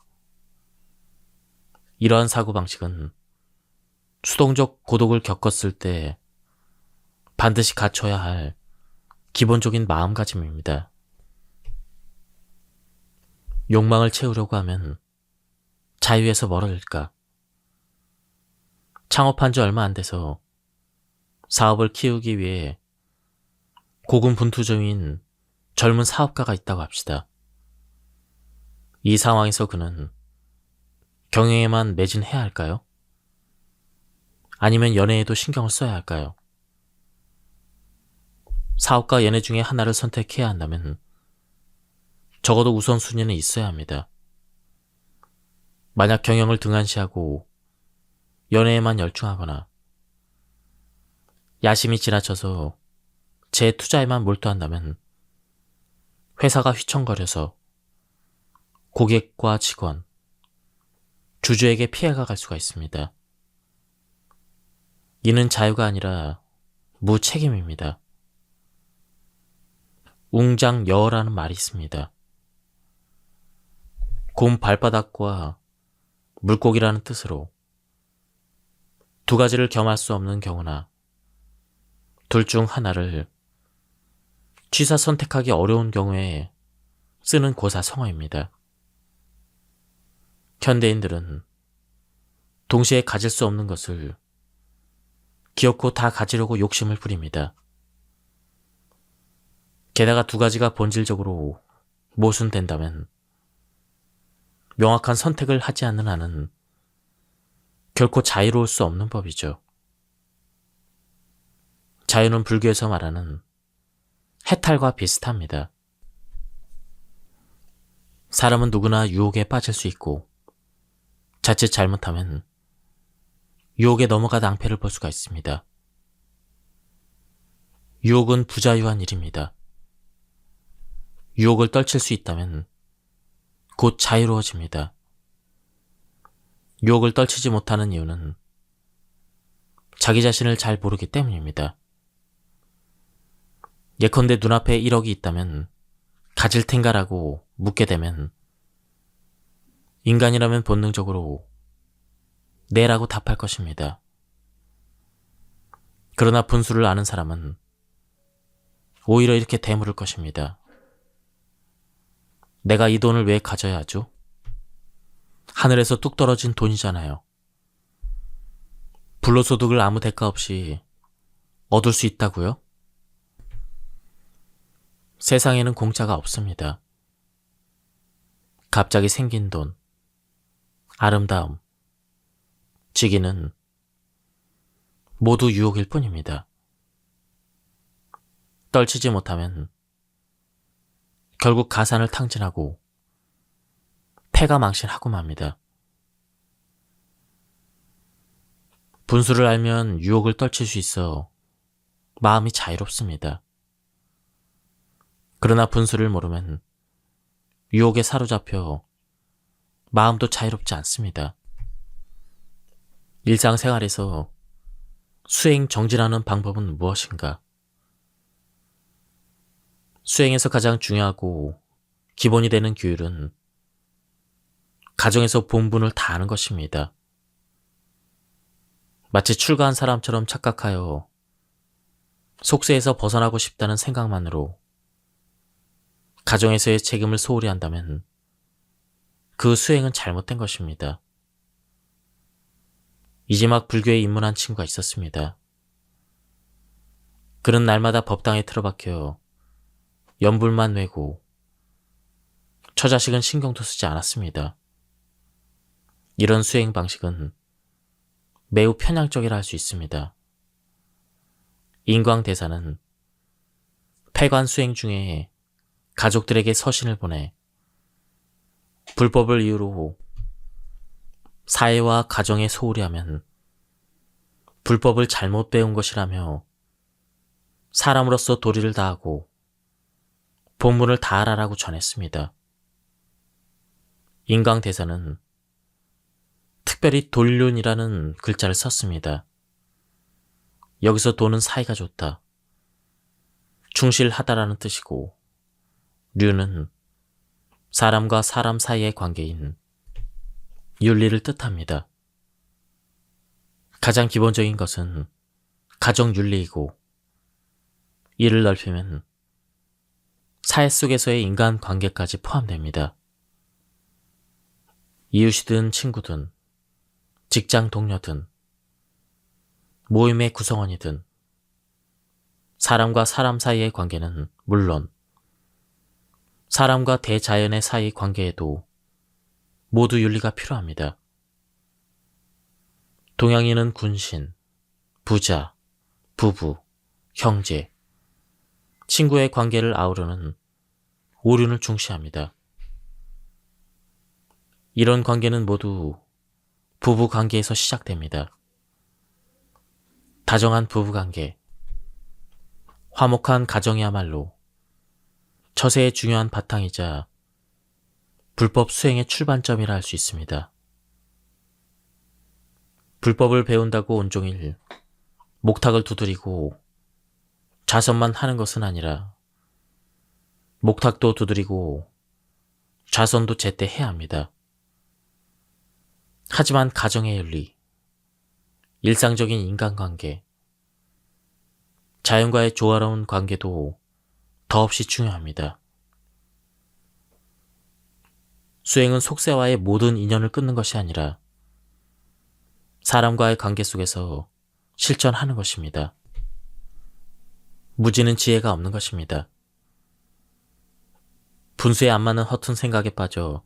이러한 사고방식은 수동적 고독을 겪었을 때 반드시 갖춰야 할 기본적인 마음가짐입니다. 욕망을 채우려고 하면 자유에서 멀어질까? 창업한 지 얼마 안 돼서 사업을 키우기 위해 고군분투 중인 젊은 사업가가 있다고 합시다. 이 상황에서 그는 경영에만 매진해야 할까요? 아니면 연애에도 신경을 써야 할까요? 사업과 연애 중에 하나를 선택해야 한다면 적어도 우선순위는 있어야 합니다. 만약 경영을 등한시하고 연애에만 열중하거나 야심이 지나쳐서 제 투자에만 몰두한다면 회사가 휘청거려서 고객과 직원, 주주에게 피해가 갈 수가 있습니다. 이는 자유가 아니라 무책임입니다. 웅장여어라는 말이 있습니다. 곰 발바닥과 물고기라는 뜻으로 두 가지를 겸할 수 없는 경우나 둘 중 하나를 취사 선택하기 어려운 경우에 쓰는 고사성어입니다. 현대인들은 동시에 가질 수 없는 것을 기어코 다 가지려고 욕심을 부립니다. 게다가 두 가지가 본질적으로 모순된다면 명확한 선택을 하지 않는 한은 결코 자유로울 수 없는 법이죠. 자유는 불교에서 말하는 해탈과 비슷합니다. 사람은 누구나 유혹에 빠질 수 있고 자칫 잘못하면 유혹에 넘어가 낭패를 볼 수가 있습니다. 유혹은 부자유한 일입니다. 유혹을 떨칠 수 있다면 곧 자유로워집니다. 유혹을 떨치지 못하는 이유는 자기 자신을 잘 모르기 때문입니다. 예컨대 눈앞에 1억이 있다면 가질 텐가라고 묻게 되면 인간이라면 본능적으로 네라고 답할 것입니다. 그러나 분수를 아는 사람은 오히려 이렇게 되물을 것입니다. 내가 이 돈을 왜 가져야 하죠? 하늘에서 뚝 떨어진 돈이잖아요. 불로소득을 아무 대가 없이 얻을 수 있다고요? 세상에는 공짜가 없습니다. 갑자기 생긴 돈, 아름다움, 직위는 모두 유혹일 뿐입니다. 떨치지 못하면 결국 가산을 탕진하고 패가 망신하고 맙니다. 분수를 알면 유혹을 떨칠 수 있어 마음이 자유롭습니다. 그러나 분수를 모르면 유혹에 사로잡혀 마음도 자유롭지 않습니다. 일상생활에서 수행 정진하는 방법은 무엇인가? 수행에서 가장 중요하고 기본이 되는 규율은 가정에서 본분을 다하는 것입니다. 마치 출가한 사람처럼 착각하여 속세에서 벗어나고 싶다는 생각만으로 가정에서의 책임을 소홀히 한다면 그 수행은 잘못된 것입니다. 이지막 불교에 입문한 친구가 있었습니다. 그는 날마다 법당에 틀어박혀 연불만 외고 처자식은 신경도 쓰지 않았습니다. 이런 수행 방식은 매우 편향적이라 할 수 있습니다. 인광대사는 폐관 수행 중에 가족들에게 서신을 보내 불법을 이유로 사회와 가정에 소홀히 하면 불법을 잘못 배운 것이라며 사람으로서 도리를 다하고 본분을 다하라라고 전했습니다. 인광대사는 특별히 돈륜이라는 글자를 썼습니다. 여기서 돈은 사이가 좋다, 충실하다라는 뜻이고 륜은 사람과 사람 사이의 관계인 윤리를 뜻합니다. 가장 기본적인 것은 가정윤리이고 이를 넓히면 사회 속에서의 인간관계까지 포함됩니다. 이웃이든 친구든 직장 동료든 모임의 구성원이든 사람과 사람 사이의 관계는 물론 사람과 대자연의 사이 관계에도 모두 윤리가 필요합니다. 동양인은 군신, 부자, 부부, 형제, 친구의 관계를 아우르는 오륜을 중시합니다. 이런 관계는 모두 부부 관계에서 시작됩니다. 다정한 부부 관계, 화목한 가정이야말로 처세의 중요한 바탕이자 불법 수행의 출발점이라 할 수 있습니다. 불법을 배운다고 온종일 목탁을 두드리고 좌선만 하는 것은 아니라 목탁도 두드리고 좌선도 제때 해야 합니다. 하지만 가정의 윤리, 일상적인 인간관계, 자연과의 조화로운 관계도 더없이 중요합니다. 수행은 속세와의 모든 인연을 끊는 것이 아니라 사람과의 관계 속에서 실천하는 것입니다. 무지는 지혜가 없는 것입니다. 분수에 안 맞는 허튼 생각에 빠져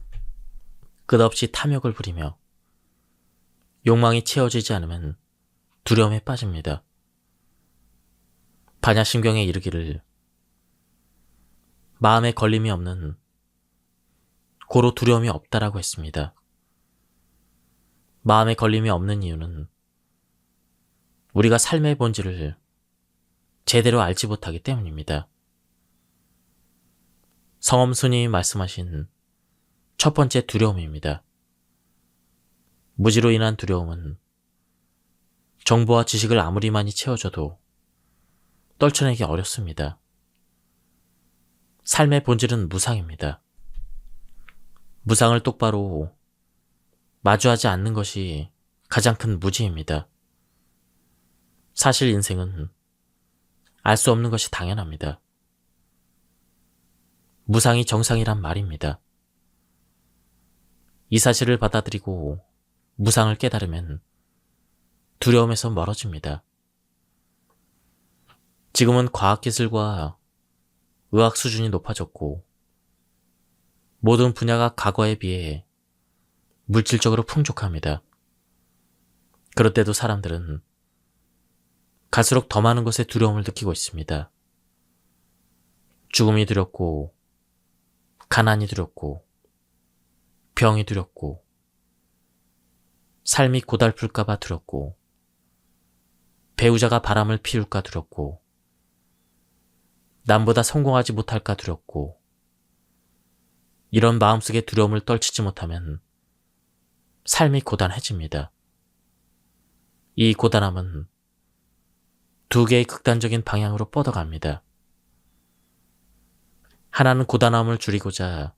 끝없이 탐욕을 부리며 욕망이 채워지지 않으면 두려움에 빠집니다. 반야심경에 이르기를 마음에 걸림이 없는 고로 두려움이 없다라고 했습니다. 마음에 걸림이 없는 이유는 우리가 삶의 본질을 제대로 알지 못하기 때문입니다. 성엄 스님이 말씀하신 첫 번째 두려움입니다. 무지로 인한 두려움은 정보와 지식을 아무리 많이 채워줘도 떨쳐내기 어렵습니다. 삶의 본질은 무상입니다. 무상을 똑바로 마주하지 않는 것이 가장 큰 무지입니다. 사실 인생은 알 수 없는 것이 당연합니다. 무상이 정상이란 말입니다. 이 사실을 받아들이고 무상을 깨달으면 두려움에서 멀어집니다. 지금은 과학기술과 의학 수준이 높아졌고 모든 분야가 과거에 비해 물질적으로 풍족합니다. 그럴 때도 사람들은 갈수록 더 많은 것에 두려움을 느끼고 있습니다. 죽음이 두렵고 가난이 두렵고 병이 두렵고 삶이 고달플까봐 두렵고 배우자가 바람을 피울까 두렵고 남보다 성공하지 못할까 두렵고 이런 마음속의 두려움을 떨치지 못하면 삶이 고단해집니다. 이 고단함은 두 개의 극단적인 방향으로 뻗어갑니다. 하나는 고단함을 줄이고자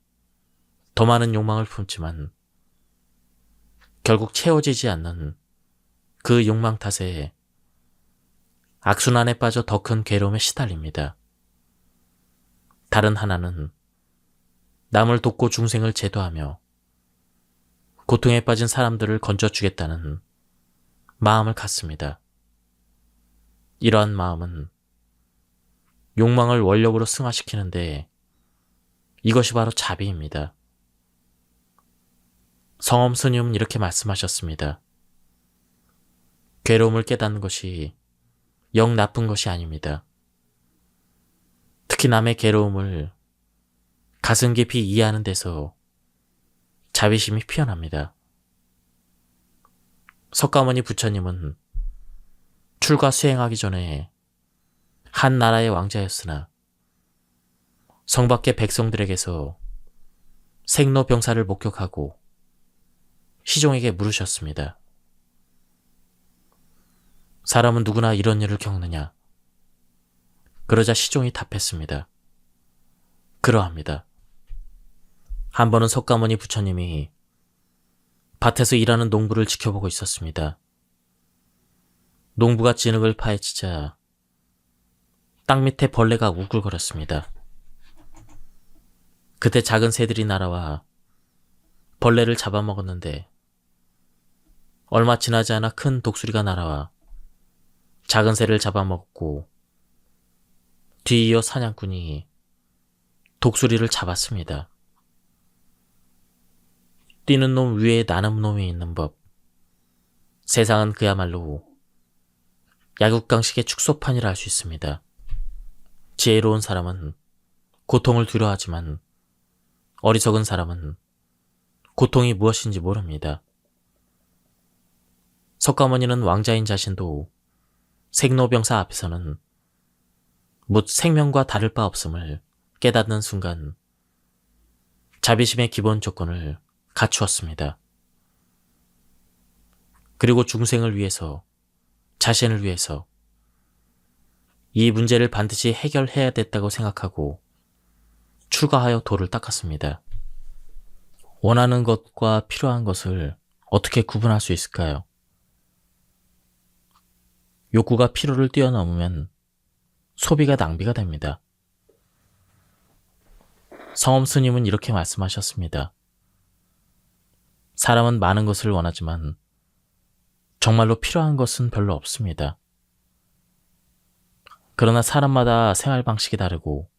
더 많은 욕망을 품지만 결국 채워지지 않는 그 욕망 탓에 악순환에 빠져 더 큰 괴로움에 시달립니다. 다른 하나는 남을 돕고 중생을 제도하며 고통에 빠진 사람들을 건져주겠다는 마음을 갖습니다. 이러한 마음은 욕망을 원력으로 승화시키는데 이것이 바로 자비입니다. 성엄 스님은 이렇게 말씀하셨습니다. 괴로움을 깨닫는 것이 영 나쁜 것이 아닙니다. 특히 남의 괴로움을 가슴 깊이 이해하는 데서 자비심이 피어납니다. 석가모니 부처님은 출가 수행하기 전에 한 나라의 왕자였으나 성 밖의 백성들에게서 생로병사를 목격하고 시종에게 물으셨습니다. 사람은 누구나 이런 일을 겪느냐? 그러자 시종이 답했습니다. 그러합니다. 한 번은 석가모니 부처님이 밭에서 일하는 농부를 지켜보고 있었습니다. 농부가 진흙을 파헤치자 땅 밑에 벌레가 우글거렸습니다. 그때 작은 새들이 날아와 벌레를 잡아먹었는데 얼마 지나지 않아 큰 독수리가 날아와 작은 새를 잡아먹고 뒤이어 사냥꾼이 독수리를 잡았습니다. 뛰는 놈 위에 나는 놈이 있는 법. 세상은 그야말로 야국강식의 축소판이라 할 수 있습니다. 지혜로운 사람은 고통을 두려워하지만 어리석은 사람은 고통이 무엇인지 모릅니다. 석가모니는 왕자인 자신도 생로병사 앞에서는 묻 생명과 다를 바 없음을 깨닫는 순간 자비심의 기본 조건을 갖추었습니다. 그리고 중생을 위해서, 자신을 위해서 이 문제를 반드시 해결해야 됐다고 생각하고 출가하여 도를 닦았습니다. 원하는 것과 필요한 것을 어떻게 구분할 수 있을까요? 욕구가 필요를 뛰어넘으면 소비가 낭비가 됩니다. 성엄 스님은 이렇게 말씀하셨습니다. 사람은 많은 것을 원하지만 정말로 필요한 것은 별로 없습니다. 그러나 사람마다 생활 방식이 다르고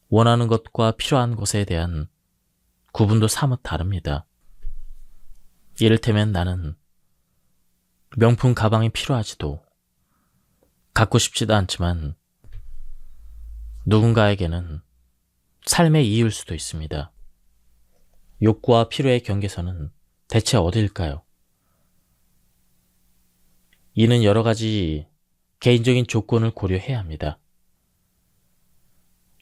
원하는 것과 필요한 것에 대한 구분도 사뭇 다릅니다. 이를테면 나는 명품 가방이 필요하지도 갖고 싶지도 않지만 누군가에게는 삶의 이유일 수도 있습니다. 욕구와 필요의 경계선은 대체 어디일까요? 이는 여러 가지 개인적인 조건을 고려해야 합니다.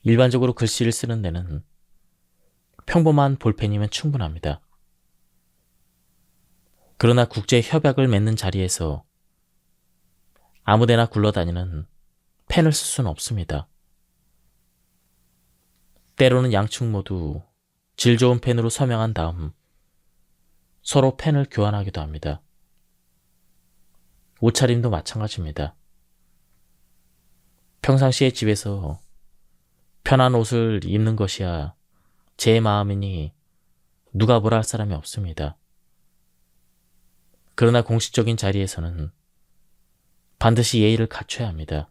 일반적으로 글씨를 쓰는 데는 평범한 볼펜이면 충분합니다. 그러나 국제 협약을 맺는 자리에서 아무데나 굴러다니는 펜을 쓸 수는 없습니다. 때로는 양측 모두 질 좋은 펜으로 서명한 다음 서로 펜을 교환하기도 합니다. 옷차림도 마찬가지입니다. 평상시에 집에서 편한 옷을 입는 것이야 제 마음이니 누가 뭐라 할 사람이 없습니다. 그러나 공식적인 자리에서는 반드시 예의를 갖춰야 합니다.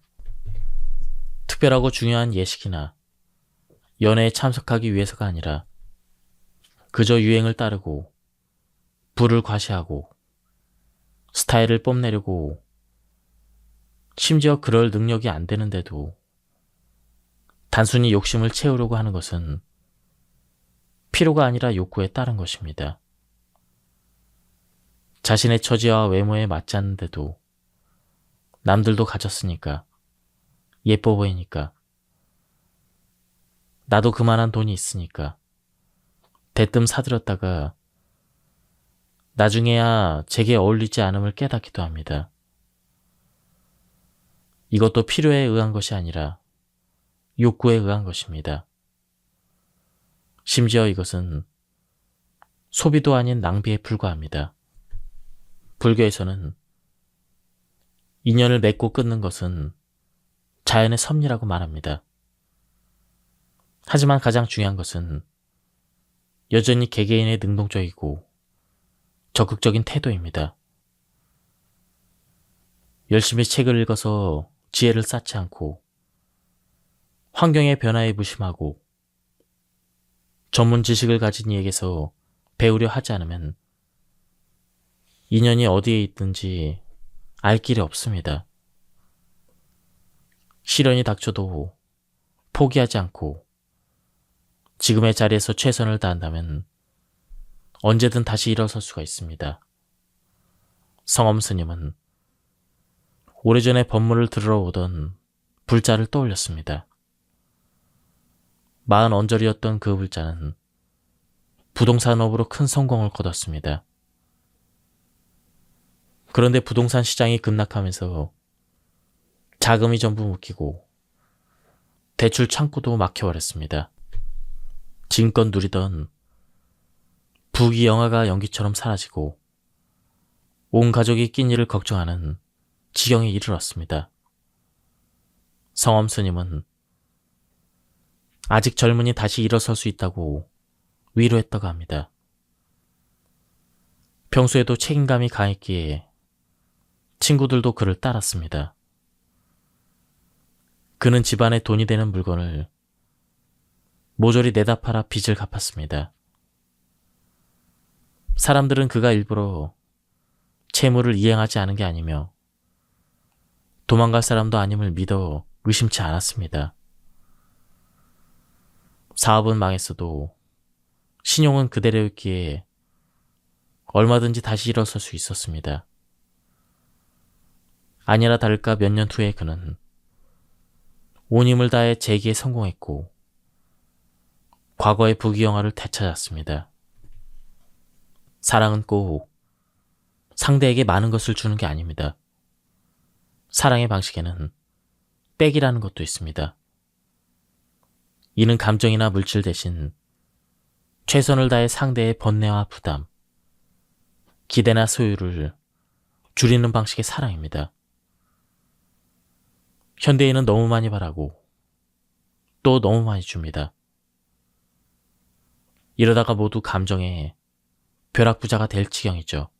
특별하고 중요한 예식이나 연회에 참석하기 위해서가 아니라 그저 유행을 따르고 부를 과시하고 스타일을 뽐내려고 심지어 그럴 능력이 안 되는데도 단순히 욕심을 채우려고 하는 것은 필요가 아니라 욕구에 따른 것입니다. 자신의 처지와 외모에 맞지 않는데도 남들도 가졌으니까, 예뻐 보이니까, 나도 그만한 돈이 있으니까 대뜸 사들였다가 나중에야 제게 어울리지 않음을 깨닫기도 합니다. 이것도 필요에 의한 것이 아니라 욕구에 의한 것입니다. 심지어 이것은 소비도 아닌 낭비에 불과합니다. 불교에서는 인연을 맺고 끊는 것은 자연의 섭리라고 말합니다. 하지만 가장 중요한 것은 여전히 개개인의 능동적이고 적극적인 태도입니다. 열심히 책을 읽어서 지혜를 쌓지 않고 환경의 변화에 무심하고 전문 지식을 가진 이에게서 배우려 하지 않으면 인연이 어디에 있든지 알 길이 없습니다. 시련이 닥쳐도 포기하지 않고 지금의 자리에서 최선을 다한다면 언제든 다시 일어설 수가 있습니다. 성엄 스님은 오래전에 법문을 들으러 오던 불자를 떠올렸습니다. 40언저리였던 그 불자는 부동산업으로 큰 성공을 거뒀습니다. 그런데 부동산 시장이 급락하면서 자금이 전부 묶이고 대출 창구도 막혀버렸습니다. 지금껏 누리던 부귀 영화가 연기처럼 사라지고 온 가족이 낀 일을 걱정하는 지경에 이르렀습니다. 성엄 스님은 아직 젊으니 다시 일어설 수 있다고 위로했다고 합니다. 평소에도 책임감이 강했기에 친구들도 그를 따랐습니다. 그는 집안에 돈이 되는 물건을 모조리 내다 팔아 빚을 갚았습니다. 사람들은 그가 일부러 채무를 이행하지 않은 게 아니며 도망갈 사람도 아님을 믿어 의심치 않았습니다. 사업은 망했어도 신용은 그대로였기에 얼마든지 다시 일어설 수 있었습니다. 아니나 다를까 몇 년 후에 그는 온 힘을 다해 재기에 성공했고 과거의 부귀영화를 되찾았습니다. 사랑은 꼭 상대에게 많은 것을 주는 게 아닙니다. 사랑의 방식에는 빽이라는 것도 있습니다. 이는 감정이나 물질 대신 최선을 다해 상대의 번뇌와 부담, 기대나 소유를 줄이는 방식의 사랑입니다. 현대인은 너무 많이 바라고 또 너무 많이 줍니다. 이러다가 모두 감정의 벼락부자가 될 지경이죠.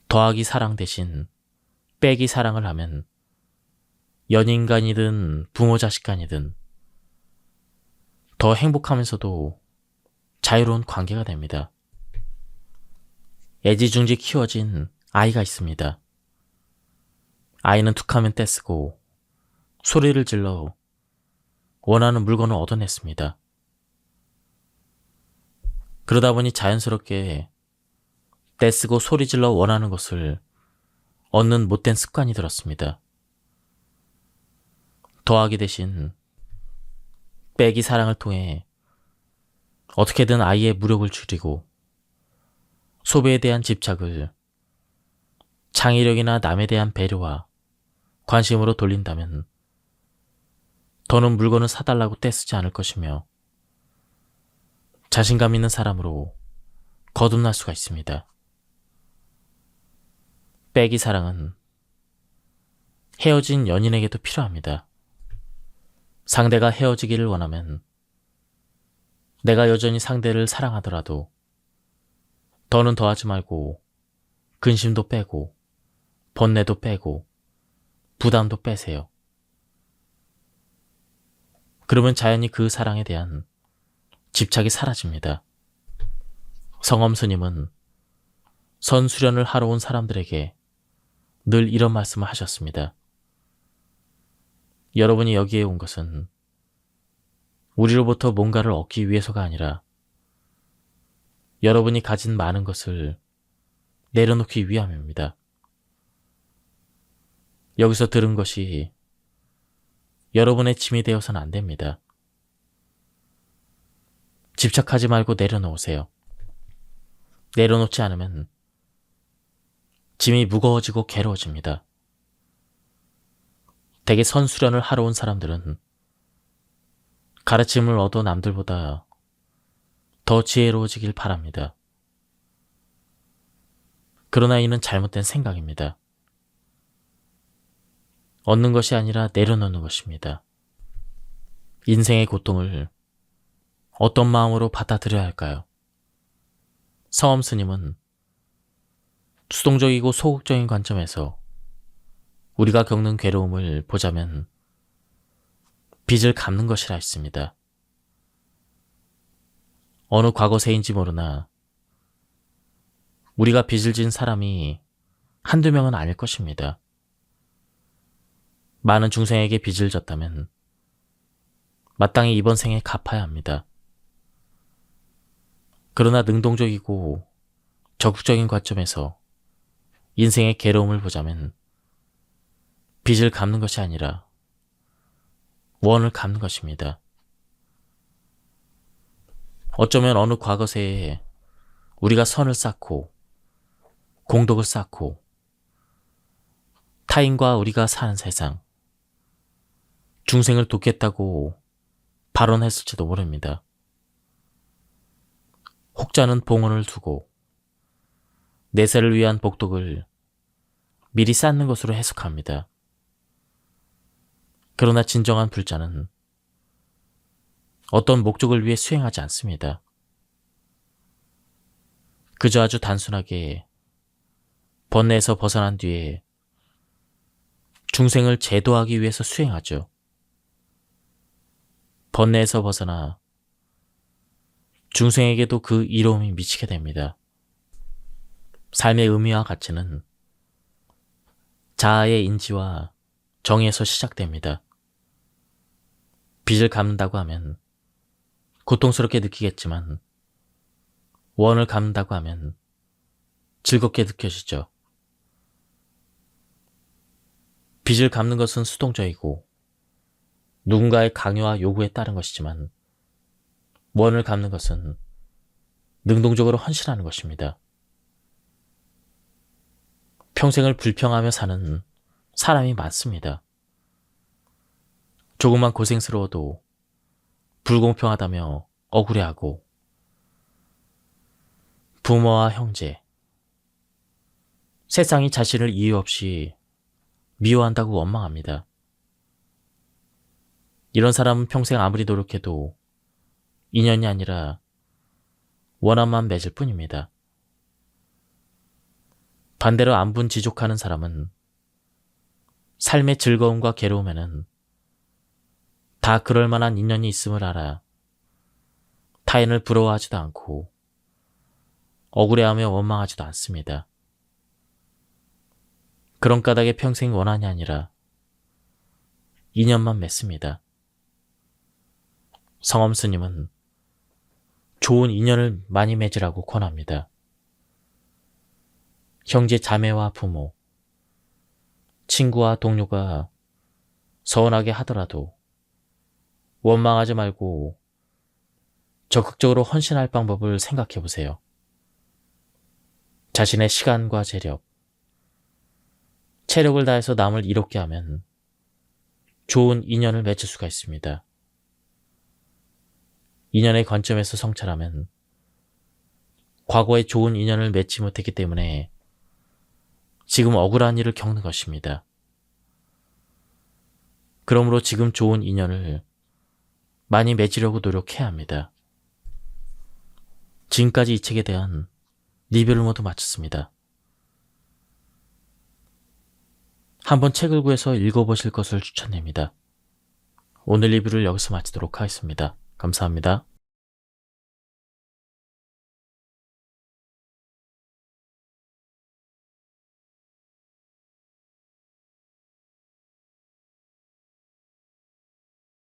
더하기 사랑 대신 빼기 사랑을 하면 연인 간이든 부모 자식 간이든 더 행복하면서도 자유로운 관계가 됩니다. 애지중지 키워진 아이가 있습니다. 아이는 툭하면 떼쓰고 소리를 질러 원하는 물건을 얻어냈습니다. 그러다 보니 자연스럽게 떼쓰고 소리질러 원하는 것을 얻는 못된 습관이 들었습니다. 더하기 대신 빼기 사랑을 통해 어떻게든 아이의 무력을 줄이고 소비에 대한 집착을 창의력이나 남에 대한 배려와 관심으로 돌린다면 더는 물건을 사달라고 떼쓰지 않을 것이며 자신감 있는 사람으로 거듭날 수가 있습니다. 빼기 사랑은 헤어진 연인에게도 필요합니다. 상대가 헤어지기를 원하면 내가 여전히 상대를 사랑하더라도 더는 더하지 말고 근심도 빼고 번뇌도 빼고 부담도 빼세요. 그러면 자연히 그 사랑에 대한 집착이 사라집니다. 성엄 스님은 선수련을 하러 온 사람들에게 늘 이런 말씀을 하셨습니다. 여러분이 여기에 온 것은 우리로부터 뭔가를 얻기 위해서가 아니라 여러분이 가진 많은 것을 내려놓기 위함입니다. 여기서 들은 것이 여러분의 짐이 되어서는 안 됩니다. 집착하지 말고 내려놓으세요. 내려놓지 않으면 짐이 무거워지고 괴로워집니다. 대개 선수련을 하러 온 사람들은 가르침을 얻어 남들보다 더 지혜로워지길 바랍니다. 그러나 이는 잘못된 생각입니다. 얻는 것이 아니라 내려놓는 것입니다. 인생의 고통을 어떤 마음으로 받아들여야 할까요? 성엄 스님은 수동적이고 소극적인 관점에서 우리가 겪는 괴로움을 보자면 빚을 갚는 것이라 했습니다. 어느 과거세인지 모르나 우리가 빚을 진 사람이 한두 명은 아닐 것입니다. 많은 중생에게 빚을 졌다면 마땅히 이번 생에 갚아야 합니다. 그러나 능동적이고 적극적인 관점에서 인생의 괴로움을 보자면 빚을 갚는 것이 아니라 원을 갚는 것입니다. 어쩌면 어느 과거세에 우리가 선을 쌓고 공덕을 쌓고 타인과 우리가 사는 세상, 중생을 돕겠다고 발언했을지도 모릅니다. 혹자는 봉헌을 두고 내세를 위한 복덕을 미리 쌓는 것으로 해석합니다. 그러나 진정한 불자는 어떤 목적을 위해 수행하지 않습니다. 그저 아주 단순하게 번뇌에서 벗어난 뒤에 중생을 제도하기 위해서 수행하죠. 번뇌에서 벗어나 중생에게도 그 이로움이 미치게 됩니다. 삶의 의미와 가치는 자아의 인지와 정의에서 시작됩니다. 빚을 갚는다고 하면 고통스럽게 느끼겠지만 원을 갚는다고 하면 즐겁게 느껴지죠. 빚을 갚는 것은 수동적이고 누군가의 강요와 요구에 따른 것이지만 원을 갚는 것은 능동적으로 헌신하는 것입니다. 평생을 불평하며 사는 사람이 많습니다. 조금만 고생스러워도 불공평하다며 억울해하고 부모와 형제, 세상이 자신을 이유 없이 미워한다고 원망합니다. 이런 사람은 평생 아무리 노력해도 인연이 아니라 원한만 맺을 뿐입니다. 반대로 안분지족하는 사람은 삶의 즐거움과 괴로움에는 다 그럴 만한 인연이 있음을 알아 타인을 부러워하지도 않고 억울해하며 원망하지도 않습니다. 그런 까닭에 평생 원한이 아니라 인연만 맺습니다. 성엄 스님은 좋은 인연을 많이 맺으라고 권합니다. 형제 자매와 부모, 친구와 동료가 서운하게 하더라도 원망하지 말고 적극적으로 헌신할 방법을 생각해 보세요. 자신의 시간과 재력, 체력을 다해서 남을 이롭게 하면 좋은 인연을 맺을 수가 있습니다. 인연의 관점에서 성찰하면 과거에 좋은 인연을 맺지 못했기 때문에 지금 억울한 일을 겪는 것입니다. 그러므로 지금 좋은 인연을 많이 맺으려고 노력해야 합니다. 지금까지 이 책에 대한 리뷰를 모두 마쳤습니다. 한번 책을 구해서 읽어보실 것을 추천드립니다. 오늘 리뷰를 여기서 마치도록 하겠습니다. 감사합니다.